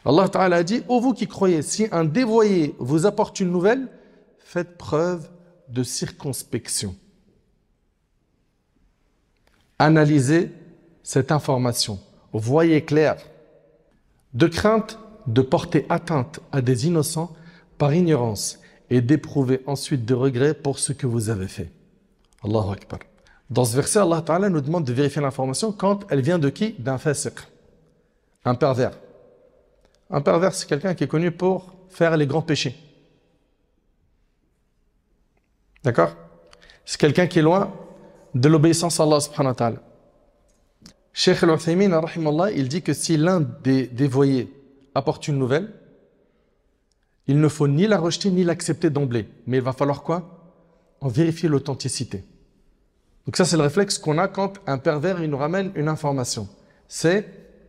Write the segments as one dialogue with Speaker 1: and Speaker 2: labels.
Speaker 1: Allah Ta'ala a dit, ô vous qui croyez, si un dévoyé vous apporte une nouvelle, faites preuve de circonspection. Analysez cette information, voyez clair, de crainte de porter atteinte à des innocents par ignorance et d'éprouver ensuite des regrets pour ce que vous avez fait. Allahu Akbar. Dans ce verset, Allah Ta'ala nous demande de vérifier l'information quand elle vient de qui? D'un fasiq, un pervers. Un pervers, c'est quelqu'un qui est connu pour faire les grands péchés. D'accord? C'est quelqu'un qui est loin de l'obéissance à Allah subhanahu wa ta'ala. Cheikh Al-Uthaymin, rahimallah, il dit que si l'un des dévoyés apporte une nouvelle, il ne faut ni la rejeter ni l'accepter d'emblée. Mais il va falloir quoi? En vérifier l'authenticité. Donc ça, c'est le réflexe qu'on a quand un pervers il nous ramène une information. C'est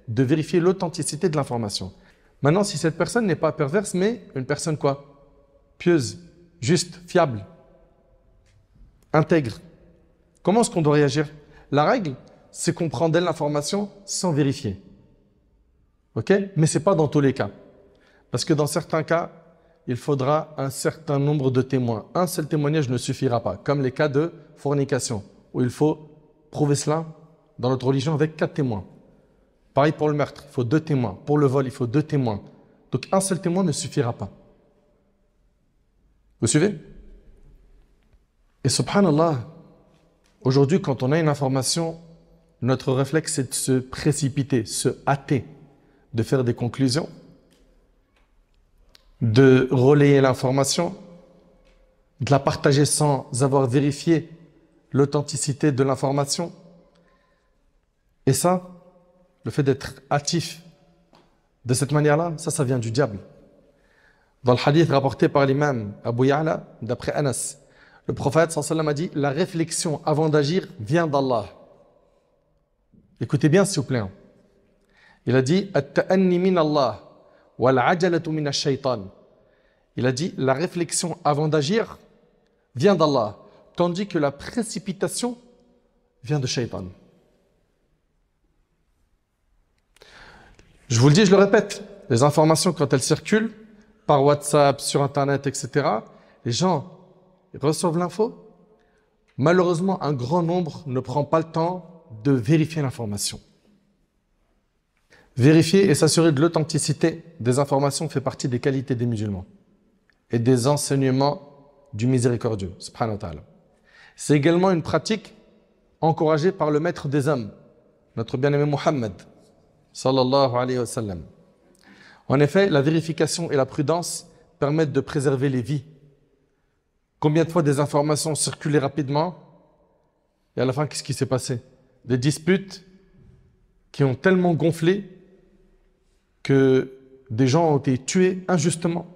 Speaker 1: de vérifier l'authenticité de l'information. Maintenant, si cette personne n'est pas perverse, mais une personne quoi? Pieuse, juste, fiable, intègre. Comment est-ce qu'on doit réagir? La règle, c'est qu'on prend d'elle l'information sans vérifier. Ok? Mais ce n'est pas dans tous les cas. Parce que dans certains cas, il faudra un certain nombre de témoins. Un seul témoignage ne suffira pas. Comme les cas de fornication, où il faut prouver cela dans notre religion avec 4 témoins. Pareil pour le meurtre, il faut 2 témoins. Pour le vol, il faut 2 témoins. Donc un seul témoin ne suffira pas. Vous suivez? Et subhanallah, aujourd'hui, quand on a une information, notre réflexe, c'est de se précipiter, se hâter, de faire des conclusions, de relayer l'information, de la partager sans avoir vérifié l'authenticité de l'information. Et ça, le fait d'être hâtif de cette manière-là, ça vient du diable. Dans le hadith rapporté par l'imam Abu Ya'la, d'après Anas, le prophète sallallahu alayhi wa sallam a dit, la réflexion avant d'agir vient d'Allah. Écoutez bien s'il vous plaît. Il a dit, at-ta'anni min Allah, wal-ajalatu min ash-shaytan. Il a dit, la réflexion avant d'agir vient d'Allah, tandis que la précipitation vient de Shaytan. Je vous le dis, je le répète, les informations quand elles circulent par WhatsApp, sur Internet, etc., les gens reçoivent l'info. Malheureusement, un grand nombre ne prend pas le temps de vérifier l'information. Vérifier et s'assurer de l'authenticité des informations fait partie des qualités des musulmans et des enseignements du miséricordieux, subhanahu wa ta'ala. C'est également une pratique encouragée par le maître des hommes, notre bien-aimé Muhammad, sallallahu alayhi wa sallam. En effet, la vérification et la prudence permettent de préserver les vies. Combien de fois des informations circulaient rapidement et à la fin, qu'est-ce qui s'est passé? Des disputes qui ont tellement gonflé que des gens ont été tués injustement.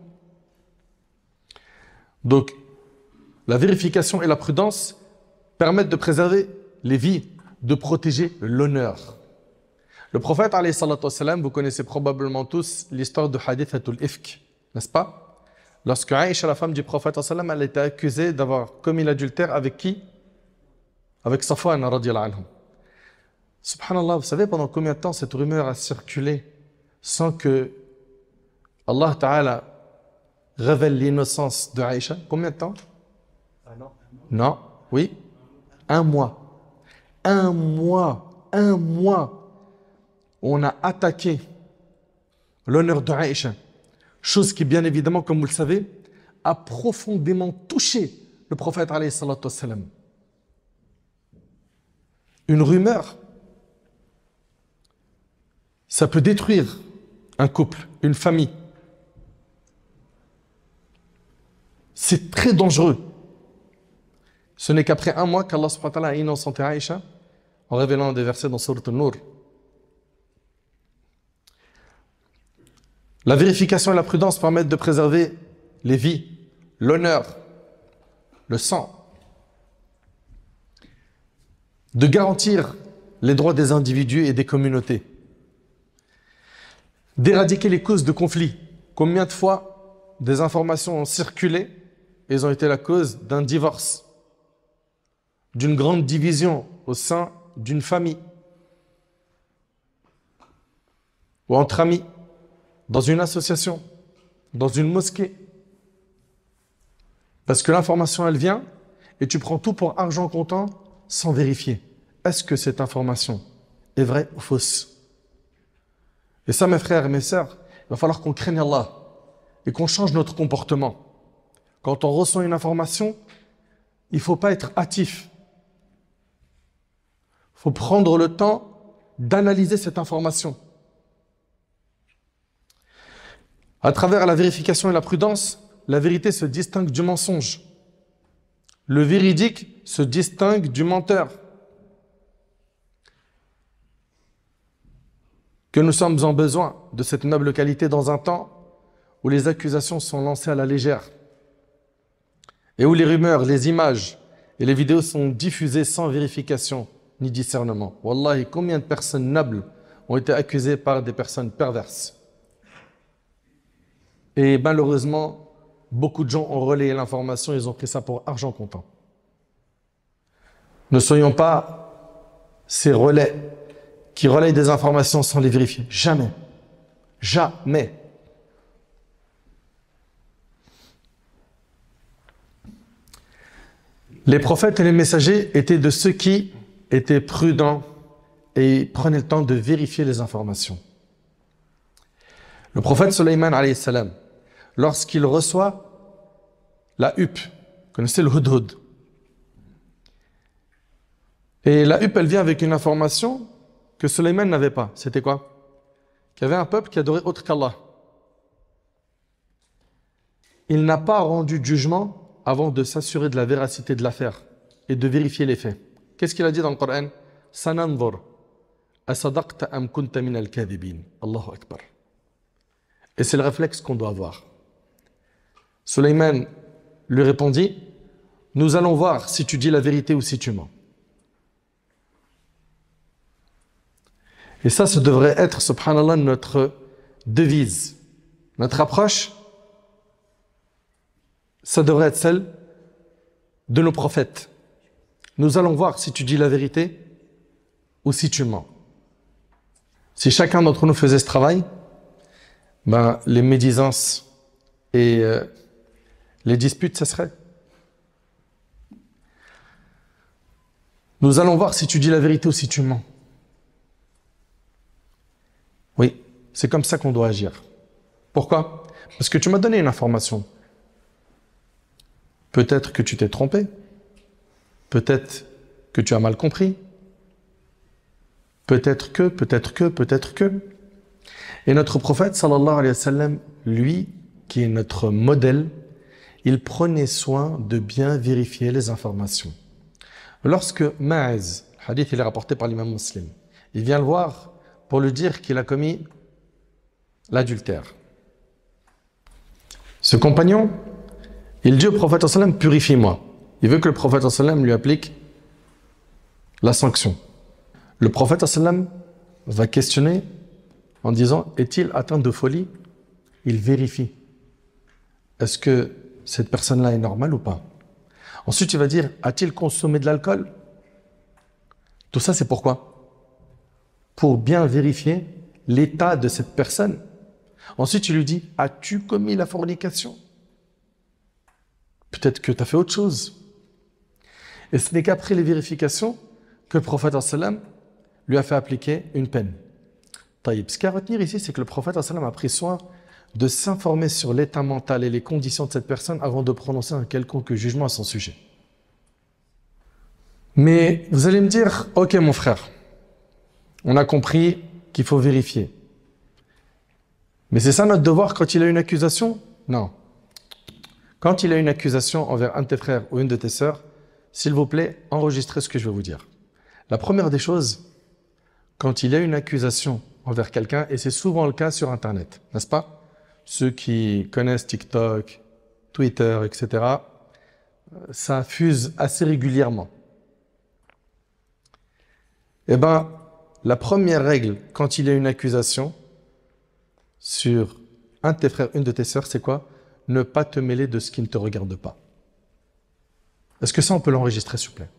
Speaker 1: Donc, la vérification et la prudence permettent de préserver les vies, de protéger l'honneur. Le prophète, alayhi salatu wassalam, vous connaissez probablement tous l'histoire de Hadithatul Ifk, n'est-ce pas? Lorsque Aïcha, la femme du prophète, elle était accusée d'avoir commis l'adultère avec qui? Avec Safwan, radiyallahu anhu. Subhanallah, vous savez pendant combien de temps cette rumeur a circulé sans que Allah Ta'ala révèle l'innocence de Aïcha? Combien de temps? Non, oui, 1 mois. 1 mois, 1 mois. On a attaqué l'honneur de Aïcha. Chose qui, bien évidemment, comme vous le savez, a profondément touché le prophète alayhi salatu wassalam. Une rumeur, ça peut détruire un couple, une famille. C'est très dangereux. Ce n'est qu'après 1 mois qu'Allah subhanahu wa ta'ala a innocenté Aïcha en révélant des versets dans Sourate An-Nur. La vérification et la prudence permettent de préserver les vies, l'honneur, le sang, de garantir les droits des individus et des communautés, d'éradiquer les causes de conflits. Combien de fois des informations ont circulé et elles ont été la cause d'un divorce, d'une grande division au sein d'une famille ou entre amis. dans une association, dans une mosquée. Parce que l'information, elle vient et tu prends tout pour argent comptant sans vérifier. Est-ce que cette information est vraie ou fausse? Et ça, mes frères et mes sœurs, il va falloir qu'on craigne Allah et qu'on change notre comportement. Quand on reçoit une information, il ne faut pas être hâtif. Il faut prendre le temps d'analyser cette information. À travers la vérification et la prudence, la vérité se distingue du mensonge. Le véridique se distingue du menteur. Que nous sommes en besoin de cette noble qualité dans un temps où les accusations sont lancées à la légère et où les rumeurs, les images et les vidéos sont diffusées sans vérification ni discernement. Wallahi, combien de personnes nobles ont été accusées par des personnes perverses. Et malheureusement, beaucoup de gens ont relayé l'information, ils ont pris ça pour argent comptant. Ne soyons pas ces relais qui relayent des informations sans les vérifier. Jamais. Jamais. Les prophètes et les messagers étaient de ceux qui étaient prudents et prenaient le temps de vérifier les informations. Le prophète Sulayman alayhi salam, lorsqu'il reçoit la huppe, vous connaissez le hudhud, et la huppe, elle vient avec une information que Sulayman n'avait pas. C'était quoi? Qu'il y avait un peuple qui adorait autre qu'Allah. Il n'a pas rendu de jugement avant de s'assurer de la véracité de l'affaire et de vérifier les faits. Qu'est-ce qu'il a dit dans le Coran? Sananzur asadaqta am kunta min al-kadhibin. Allahu Akbar. Et c'est le réflexe qu'on doit avoir. Sulayman lui répondit, nous allons voir si tu dis la vérité ou si tu mens. Et ça devrait être, subhanallah, notre devise. Notre approche, ça devrait être celle de nos prophètes. Nous allons voir si tu dis la vérité ou si tu mens. Si chacun d'entre nous faisait ce travail, les médisances et les disputes cesseraient. Nous allons voir si tu dis la vérité ou si tu mens. Oui, c'est comme ça qu'on doit agir. Pourquoi? Parce que tu m'as donné une information. Peut-être que tu t'es trompé. Peut-être que tu as mal compris. Peut-être que. Et notre prophète, sallallahu alayhi wa sallam, lui, qui est notre modèle, il prenait soin de bien vérifier les informations. Lorsque Ma'az, le hadith il est rapporté par l'imam Muslim, il vient le voir pour lui dire qu'il a commis l'adultère. Ce compagnon, il dit au prophète sallallahu alayhi wa sallam, purifie-moi. Il veut que le prophète sallallahu alayhi wa sallam lui applique la sanction. Le prophète sallallahu alayhi wa sallam va questionner en disant, est-il atteint de folie? Il vérifie. Est-ce que cette personne-là est normale ou pas? Ensuite, il va dire, a-t-il consommé de l'alcool? Tout ça, c'est pourquoi? Pour bien vérifier l'état de cette personne. Ensuite, il lui dit, as-tu commis la fornication? Peut-être que tu as fait autre chose. Et ce n'est qu'après les vérifications que le prophète sallam lui a fait appliquer une peine. Taïb. Ce qu'il y a à retenir ici, c'est que le prophète sallam a pris soin de s'informer sur l'état mental et les conditions de cette personne avant de prononcer un quelconque jugement à son sujet. Mais vous allez me dire, ok mon frère, on a compris qu'il faut vérifier. Mais c'est ça notre devoir quand il a une accusation? Non. Quand il a une accusation envers un de tes frères ou une de tes sœurs, s'il vous plaît, enregistrez ce que je vais vous dire. La première des choses, quand il y a une accusation envers quelqu'un, et c'est souvent le cas sur Internet, n'est-ce pas? Ceux qui connaissent TikTok, Twitter, etc., ça fuse assez régulièrement. Eh bien, la première règle, quand il y a une accusation sur un de tes frères, une de tes sœurs, c'est quoi? Ne pas te mêler de ce qui ne te regarde pas. Est-ce que ça, on peut l'enregistrer, s'il vous plaît?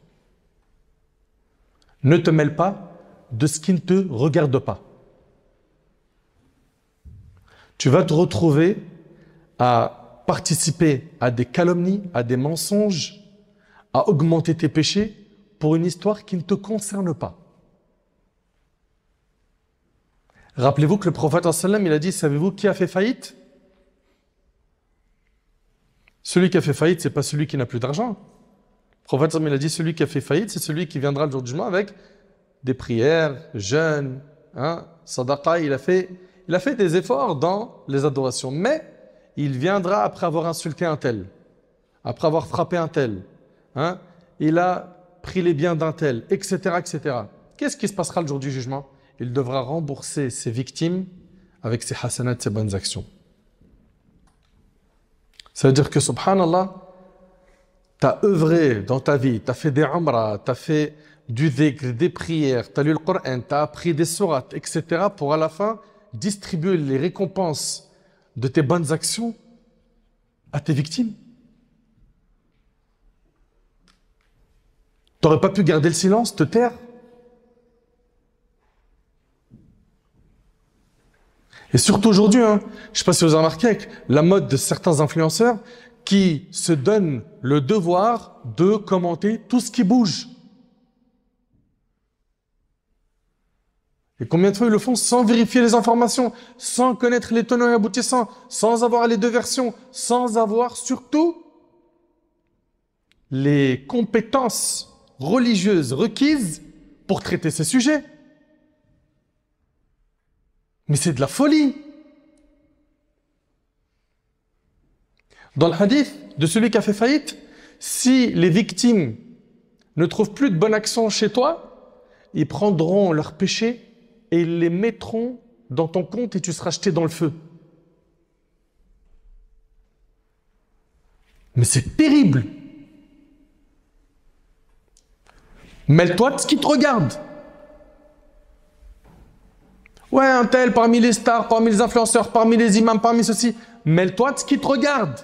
Speaker 1: Ne te mêle pas de ce qui ne te regarde pas. tu vas te retrouver à participer à des calomnies, à des mensonges, à augmenter tes péchés pour une histoire qui ne te concerne pas. Rappelez-vous que le prophète sallam, il a dit, savez-vous qui a fait faillite? Celui qui a fait faillite, c'est pas celui qui n'a plus d'argent. Le prophète sallam, il a dit, celui qui a fait faillite, c'est celui qui viendra le jour du jugement avec des prières, jeûnes, sadaqa. Il a fait des efforts dans les adorations, mais il viendra après avoir insulté un tel, après avoir frappé un tel. Il a pris les biens d'un tel, etc., etc. Qu'est-ce qui se passera le jour du jugement? Il devra rembourser ses victimes avec ses hasanats, ses bonnes actions. Ça veut dire que, subhanallah, tu as œuvré dans ta vie, tu as fait des umrah, tu as fait du dhikr, des prières, tu as lu le Coran, tu as appris des sourates, etc. pour à la fin distribuer les récompenses de tes bonnes actions à tes victimes. Tu n'aurais pas pu garder le silence, te taire? Et surtout aujourd'hui, je ne sais pas si vous avez remarqué avec la mode de certains influenceurs qui se donnent le devoir de commenter tout ce qui bouge. Et combien de fois ils le font sans vérifier les informations, sans connaître les tenants et aboutissants, sans avoir les deux versions, sans avoir surtout les compétences religieuses requises pour traiter ces sujets. Mais c'est de la folie. Dans le hadith de celui qui a fait faillite, si les victimes ne trouvent plus de bonne action chez toi, ils prendront leurs péchés et ils les mettront dans ton compte et tu seras jeté dans le feu. Mais c'est terrible. Mêle-toi de ce qui te regarde. Ouais, un tel parmi les stars, parmi les influenceurs, parmi les imams, parmi ceci. Mêle-toi de ce qui te regarde.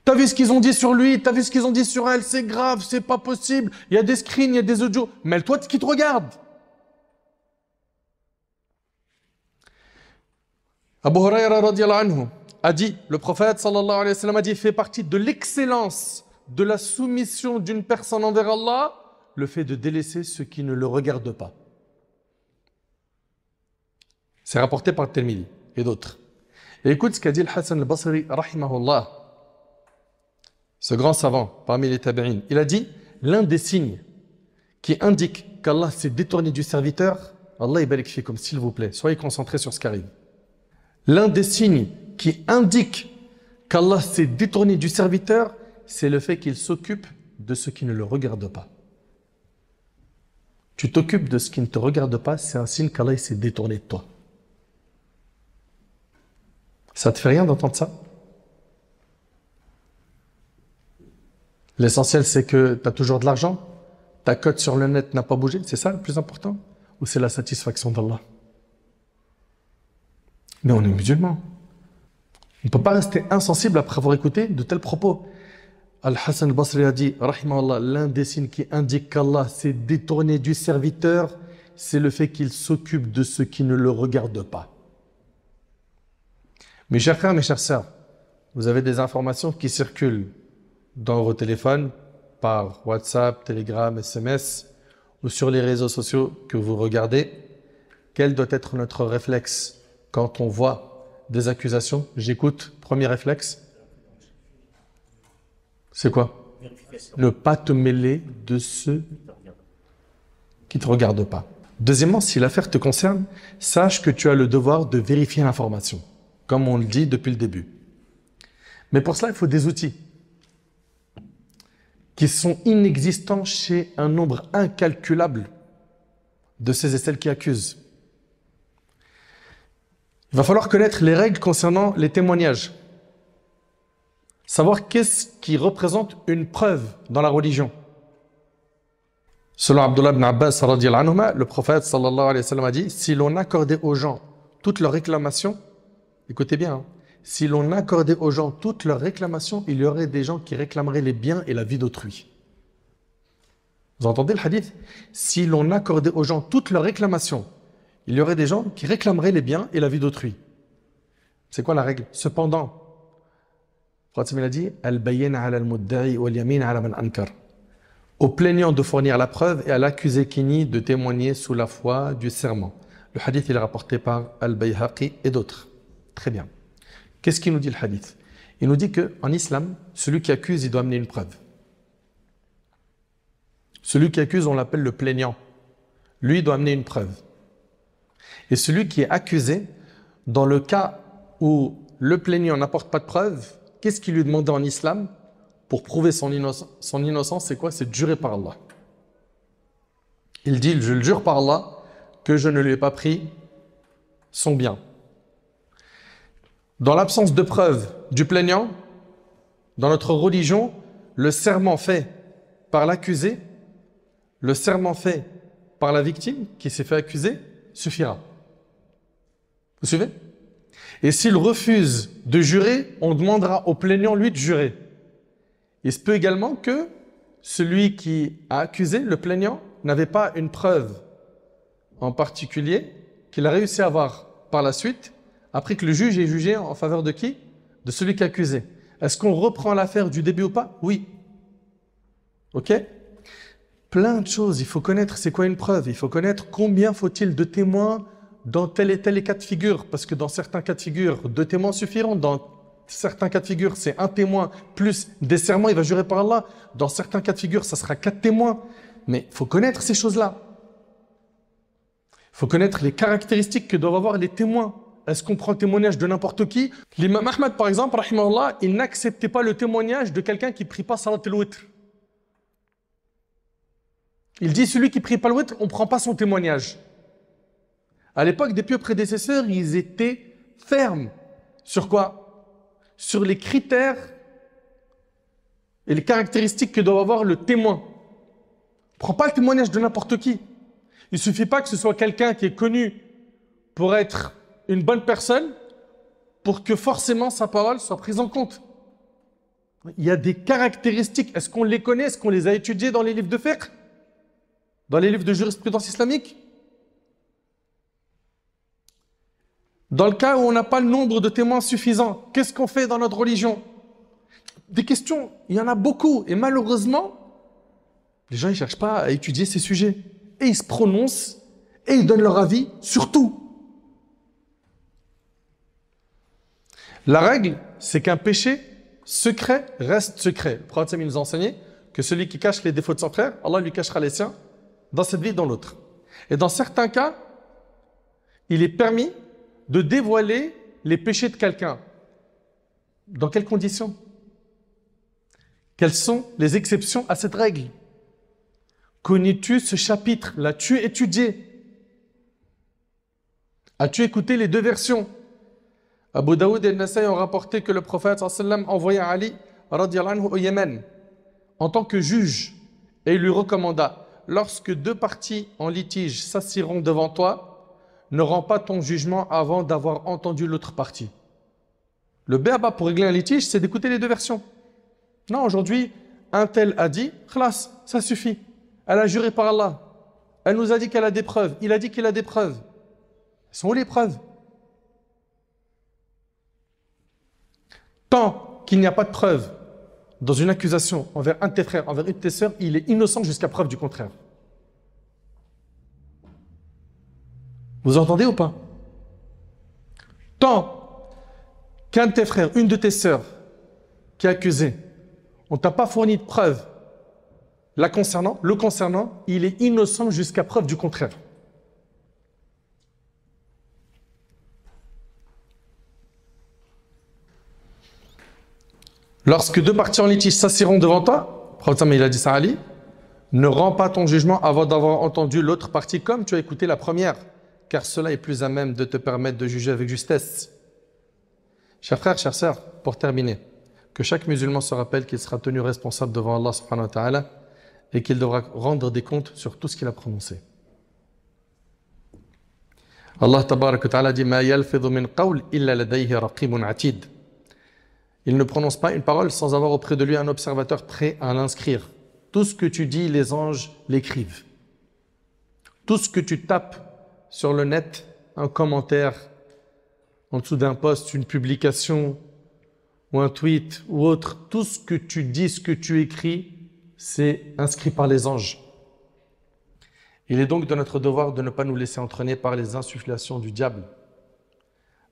Speaker 1: T'as vu ce qu'ils ont dit sur lui, t'as vu ce qu'ils ont dit sur elle, c'est grave, c'est pas possible. Il y a des screens, il y a des audios. Mêle-toi de ce qui te regarde. Abu Huraira radiyallahu anhu a dit, le prophète sallallahu alayhi wa sallam a dit, fait partie de l'excellence de la soumission d'une personne envers Allah, le fait de délaisser ce qui ne le regarde pas. C'est rapporté par Tirmidhi et d'autres. Et écoute ce qu'a dit le Hassan al-Basri, rahimahullah, ce grand savant parmi les tabi'in. Il a dit, l'un des signes qui indique qu'Allah s'est détourné du serviteur, Allah barik fikum, s'il vous plaît, soyez concentrés sur ce qui arrive. L'un des signes qui indique qu'Allah s'est détourné du serviteur, c'est le fait qu'il s'occupe de ce qui ne le regarde pas. Tu t'occupes de ce qui ne te regarde pas, c'est un signe qu'Allah s'est détourné de toi. Ça te fait rien d'entendre ça? L'essentiel, c'est que tu as toujours de l'argent, ta cote sur le net n'a pas bougé, c'est ça le plus important? Ou c'est la satisfaction d'Allah? Mais on est musulmans. On ne peut pas rester insensible après avoir écouté de tels propos. Al-Hassan al-Basri a dit, rahimahullah, l'un des signes qui indique qu'Allah s'est détourné du serviteur, c'est le fait qu'il s'occupe de ce qui ne le regarde pas. Mes chers frères, mes chères sœurs, vous avez des informations qui circulent dans vos téléphones, par WhatsApp, Telegram, SMS, ou sur les réseaux sociaux que vous regardez. Quel doit être notre réflexe quand on voit des accusations? J'écoute, premier réflexe. C'est quoi? Ne pas te mêler de ceux qui ne te regardent pas. Deuxièmement, si l'affaire te concerne, sache que tu as le devoir de vérifier l'information, comme on le dit depuis le début. Mais pour cela, il faut des outils qui sont inexistants chez un nombre incalculable de ces et celles qui accusent. Il va falloir connaître les règles concernant les témoignages. Savoir qu'est-ce qui représente une preuve dans la religion. Selon Abdullah ibn Abbas, le prophète sallallahu alayhi wa sallam a dit, si l'on accordait aux gens toutes leurs réclamations, écoutez bien, si l'on accordait aux gens toutes leurs réclamations, il y aurait des gens qui réclameraient les biens et la vie d'autrui. Vous entendez le hadith? Si l'on accordait aux gens toutes leurs réclamations, il y aurait des gens qui réclameraient les biens et la vie d'autrui. C'est quoi la règle? Cependant, Prophète il a dit Al-bayyina ala al-mudda'i wal-yamin ala man ankar. Au plaignant de fournir la preuve et à l'accusé qui nie de témoigner sous la foi du serment. Le hadith il est rapporté par Al-Bayhaqi et d'autres. Très bien. Qu'est-ce qu'il nous dit le hadith? Il nous dit qu'en islam, celui qui accuse, il doit amener une preuve. Celui qui accuse, on l'appelle le plaignant. Lui, il doit amener une preuve. Et celui qui est accusé, dans le cas où le plaignant n'apporte pas de preuve, qu'est-ce qu'il lui demandait en islam pour prouver son innocence? C'est quoi? C'est de jurer par Allah. Il dit, je le jure par Allah, que je ne lui ai pas pris son bien. Dans l'absence de preuve du plaignant, dans notre religion, le serment fait par l'accusé, le serment fait par la victime qui s'est fait accuser, suffira. Vous suivez? Et s'il refuse de jurer, on demandera au plaignant, lui, de jurer. Il se peut également que celui qui a accusé, le plaignant, n'avait pas une preuve en particulier qu'il a réussi à avoir par la suite, après que le juge ait jugé en faveur de qui? De celui qui est accusé. Est-ce qu'on reprend l'affaire du début ou pas? Oui. Ok? Plein de choses. Il faut connaître c'est quoi une preuve. Il faut connaître combien faut-il de témoins dans tel et tel cas de figure. Parce que dans certains cas de figure, 2 témoins suffiront. Dans certains cas de figure, c'est 1 témoin plus des serments, il va jurer par Allah. Dans certains cas de figure, ça sera 4 témoins. Mais il faut connaître ces choses-là. Il faut connaître les caractéristiques que doivent avoir les témoins. Est-ce qu'on prend le témoignage de n'importe qui? L'imam Ahmad, par exemple, rahimahullah, il n'acceptait pas le témoignage de quelqu'un qui ne prie pas salat al-witr. Il dit, celui qui ne prie pas le witr, on ne prend pas son témoignage. À l'époque des pieux prédécesseurs, ils étaient fermes. Sur quoi? Sur les critères et les caractéristiques que doit avoir le témoin. On ne prend pas le témoignage de n'importe qui. Il ne suffit pas que ce soit quelqu'un qui est connu pour être une bonne personne pour que forcément sa parole soit prise en compte. Il y a des caractéristiques. Est-ce qu'on les connaît? Est-ce qu'on les a étudiées dans les livres de fiqh? Dans les livres de jurisprudence islamique? Dans le cas où on n'a pas le nombre de témoins suffisant, qu'est-ce qu'on fait dans notre religion? Des questions, il y en a beaucoup. Et malheureusement, les gens ne cherchent pas à étudier ces sujets. Et ils se prononcent et ils donnent leur avis sur tout. La règle, c'est qu'un péché secret reste secret. Le prophète nous a enseigné que celui qui cache les défauts de son frère, Allah lui cachera les siens dans cette vie et dans l'autre. Et dans certains cas, il est permis de dévoiler les péchés de quelqu'un. Dans quelles conditions? Quelles sont les exceptions à cette règle? Connais-tu ce chapitre? L'as-tu étudié? As-tu écouté les 2 versions? Abu Daoud et Nasaï ont rapporté que le prophète sallam envoya Ali radiyallahu anhu au Yémen en tant que juge et il lui recommanda: lorsque 2 parties en litige s'assiront devant toi, ne rends pas ton jugement avant d'avoir entendu l'autre partie. Le béaba pour régler un litige, c'est d'écouter les 2 versions. Non, aujourd'hui, un tel a dit, khlas, ça suffit. Elle a juré par Allah. Elle nous a dit qu'elle a des preuves. Il a dit qu'il a des preuves. Elles sont où les preuves? Tant qu'il n'y a pas de preuve dans une accusation envers un de tes frères, envers une de tes sœurs, il est innocent jusqu'à preuve du contraire. Vous entendez ou pas? Tant qu'un de tes frères, une de tes sœurs qui est accusé, on ne t'a pas fourni de preuve le concernant, il est innocent jusqu'à preuve du contraire. Lorsque 2 parties en litige s'assiront devant toi, le prophète il a dit ça à Ali, ne rends pas ton jugement avant d'avoir entendu l'autre partie comme tu as écouté la première, car cela est plus à même de te permettre de juger avec justesse. Chers frères, chères sœurs, pour terminer, que chaque musulman se rappelle qu'il sera tenu responsable devant Allah subhanahu wa ta'ala et qu'il devra rendre des comptes sur tout ce qu'il a prononcé. Allah tabarak wa ta'ala dit: Ma yalfidhu min qawl illa ladayhi raqibun atid. Il ne prononce pas une parole sans avoir auprès de lui un observateur prêt à l'inscrire. Tout ce que tu dis, les anges l'écrivent. Tout ce que tu tapes sur le net un commentaire en dessous d'un post, une publication ou un tweet ou autre, tout ce que tu dis, ce que tu écris, c'est inscrit par les anges. Il est donc de notre devoir de ne pas nous laisser entraîner par les insufflations du diable.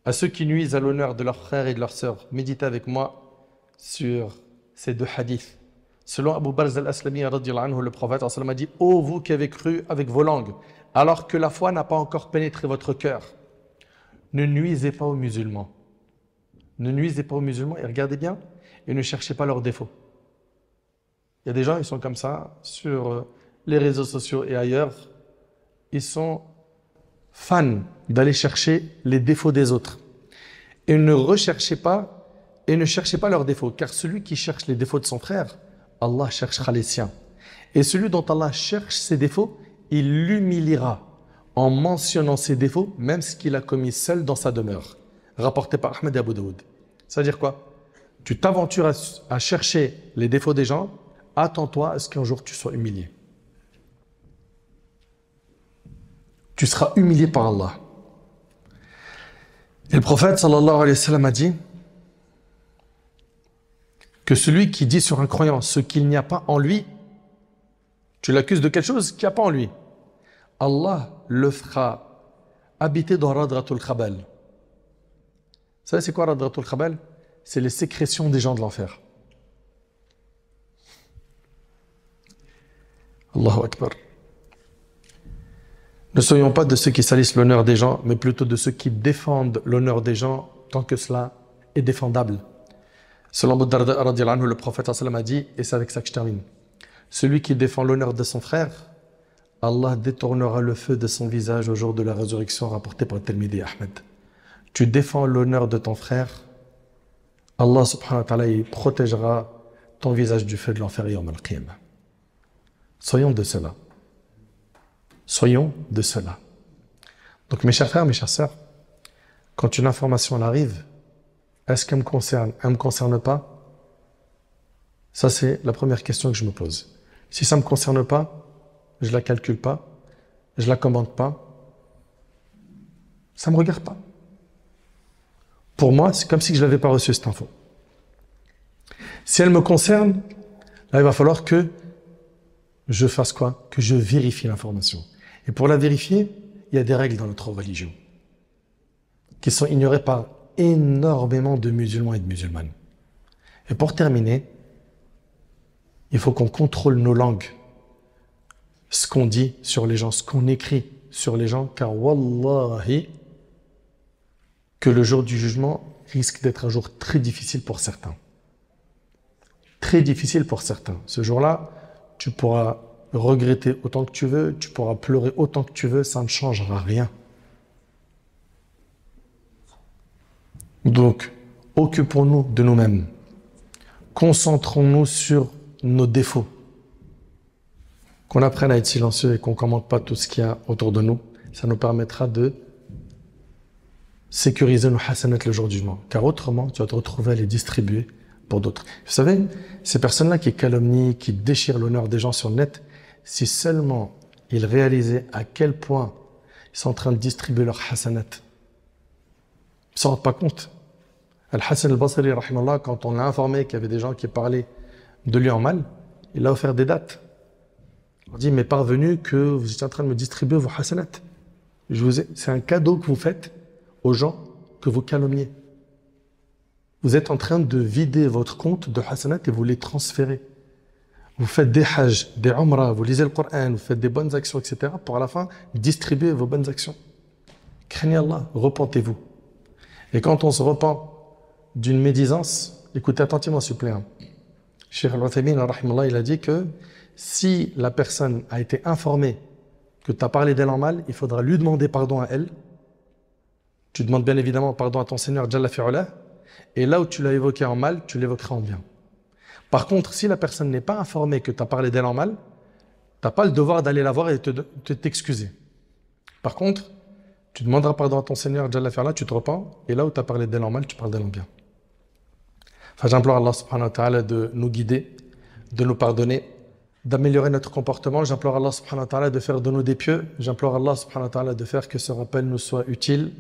Speaker 1: À ceux qui nuisent à l'honneur de leurs frères et de leurs sœurs, méditez avec moi sur ces deux hadiths. Selon Abu Barz al-Aslami, le prophète a dit « Ô vous qui avez cru avec vos langues, alors que la foi n'a pas encore pénétré votre cœur, ne nuisez pas aux musulmans. Ne nuisez pas aux musulmans et regardez bien, et ne cherchez pas leurs défauts. » Il y a des gens, ils sont comme ça, sur les réseaux sociaux et ailleurs, ils sont fans d'aller chercher les défauts des autres. Et ne recherchez pas, et ne cherchez pas leurs défauts, car celui qui cherche les défauts de son frère, Allah cherchera les siens. Et celui dont Allah cherche ses défauts, il l'humiliera en mentionnant ses défauts, même ce qu'il a commis seul dans sa demeure. Rapporté par Ahmed et Abu Daoud. C'est-à-dire quoi? Tu t'aventures à chercher les défauts des gens, attends-toi à ce qu'un jour tu sois humilié. Tu seras humilié par Allah. Et le prophète sallallahu alayhi wa sallam a dit que celui qui dit sur un croyant ce qu'il n'y a pas en lui, tu l'accuses de quelque chose qu'il n'y a pas en lui, Allah le fera habiter dans Radratul Khabal. Vous savez c'est quoi Radratul Khabal? C'est les sécrétions des gens de l'enfer. Allahu Akbar. Ne soyons pas de ceux qui salissent l'honneur des gens, mais plutôt de ceux qui défendent l'honneur des gens tant que cela est défendable. Selon Abu Darda radhiyallahu anhu, le prophète a dit, et c'est avec ça que je termine, celui qui défend l'honneur de son frère, Allah détournera le feu de son visage au jour de la résurrection, rapporté par Tirmidhi Ahmed. Tu défends l'honneur de ton frère, Allah subhanahu wa ta'ala il protégera ton visage du feu de l'enfer yawm al-qiyamah. Soyons de cela. Soyons de cela. Donc mes chers frères, mes chères sœurs, quand une information elle arrive, est-ce qu'elle me concerne? Elle ne me concerne pas? Ça c'est la première question que je me pose. Si ça ne me concerne pas, je ne la calcule pas, je ne la commande pas, ça ne me regarde pas. Pour moi, c'est comme si je n'avais pas reçu cette info. Si elle me concerne, là il va falloir que je fasse quoi? Que je vérifie l'information. Et pour la vérifier, il y a des règles dans notre religion qui sont ignorées par énormément de musulmans et de musulmanes. Et pour terminer, il faut qu'on contrôle nos langues, ce qu'on dit sur les gens, ce qu'on écrit sur les gens, car wallahi, que le jour du jugement risque d'être un jour très difficile pour certains. Très difficile pour certains. Ce jour-là, tu pourras regretter autant que tu veux, tu pourras pleurer autant que tu veux, ça ne changera rien. Donc, occupons-nous de nous-mêmes. Concentrons-nous sur nos défauts. Qu'on apprenne à être silencieux et qu'on ne commente pas tout ce qu'il y a autour de nous. Ça nous permettra de sécuriser nos hasanat le jour du jugement. Car autrement, tu vas te retrouver à les distribuer pour d'autres. Vous savez, ces personnes-là qui calomnient, qui déchirent l'honneur des gens sur le net, si seulement ils réalisaient à quel point ils sont en train de distribuer leurs hasanat, ils ne s'en rendent pas compte. Al-Hassan al-Basri, rahimallah, quand on l'a informé qu'il y avait des gens qui parlaient de lui en mal, il a offert des dates. Il a dit, mais parvenu que vous étiez en train de me distribuer vos hasanat. C'est un cadeau que vous faites aux gens que vous calomniez. Vous êtes en train de vider votre compte de hasanat et vous les transférez. Vous faites des hajj, des umrah, vous lisez le Coran, vous faites des bonnes actions, etc. pour à la fin distribuer vos bonnes actions. Craignez Allah, repentez-vous. Et quand on se repent d'une médisance, écoutez attentivement s'il vous plaît. Cheikh Al-Uthaymin, il a dit que si la personne a été informée que tu as parlé d'elle en mal, il faudra lui demander pardon à elle. Tu demandes bien évidemment pardon à ton Seigneur Jalla fi'ala. Et là où tu l'as évoqué en mal, tu l'évoqueras en bien. Par contre, si la personne n'est pas informée que tu as parlé d'elle en mal, tu n'as pas le devoir d'aller la voir et de t'excuser. Par contre, tu demanderas pardon à ton Seigneur Jalla fi'ala, tu te repens, et là où tu as parlé d'elle en mal, tu parles d'elle en bien. Enfin, j'implore Allah subhanahu wa ta'ala de nous guider, de nous pardonner, d'améliorer notre comportement. J'implore Allah subhanahu wa ta'ala de faire de nous des pieux. J'implore Allah subhanahu wa ta'ala de faire que ce rappel nous soit utile.